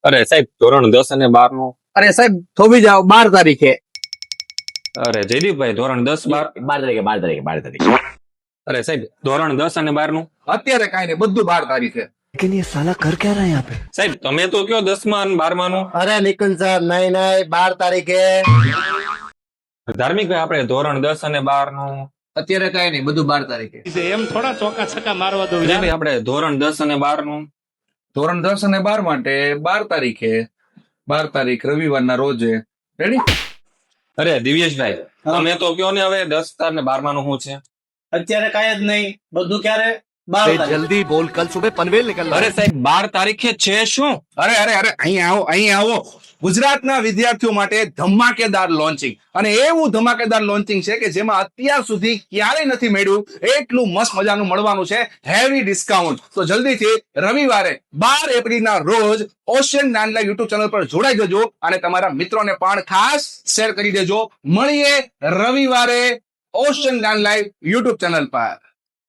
અરે સાહેબ ધોરણ 10 અને 12 નું. અરે સાહેબ થોભી જાઓ 12 તારીખે. અરે જયદીપભાઈ ધોરણ 10 12. 12 તારીખે. અરે સાહેબ ધોરણ 10 અને 12 નું. અત્યારે કાંઈ નહીં, બધું 12 તારીખે. लेकिन ये साला कर क्या रहा है यहाँ पे? સાહેબ તમે તો કયો 10મા અને 12મા નું. अरे निकुंज साहब नहीं नहीं 12 तारीखे ધાર્મિક ભાઈ આપણે ધોરણ 10 અને 12 નું. અત્યારે કાંઈ નહીં, બધું 12 તારીખે. એમ થોડા ચોકા છક્કા મારવા દો. વિજયભાઈ આપણે ધોરણ 10 અને 12 નું. ધોરણ 10 અને 12 માટે 12 તારીખે, 12 તારીખ રવિવારના રોજે. રેડી? અરે દિવ્યેશભાઈ તમે તો કયો ને હવે 10 અને 12મા નું શું છે. અત્યારે કાંઈ જ નહીં, બધું ક્યારે 12 તારીખે. जल्दी बोल कल सुबह पनवेल निकलना અરે સાહેબ 12 તારીખે છે શું. અરે અહીં આવો ગુજરાતના વિદ્યાર્થીઓ માટે ધમાકેદાર લોન્ચિંગ, અને એવું ધમાકેદાર લોન્ચિંગ છે કે જેમાં અત્યાર સુધી ક્યારેય નથી મળ્યું એટલું મસ્ત મજાનું મળવાનું છે, હેવી ડિસ્કાઉન્ટ. તો જલ્દીથી રવિવારે 12 એપ્રિલના રોજ ઓશિયન નાનલા યુટ્યુબ ચેનલ પર જોડાઈ જજો અને તમારા મિત્રોને પણ ખાસ શેર કરી દેજો. મળીએ રવિવારે ઓશિયન નાનલા યુટ્યુબ ચેનલ પર.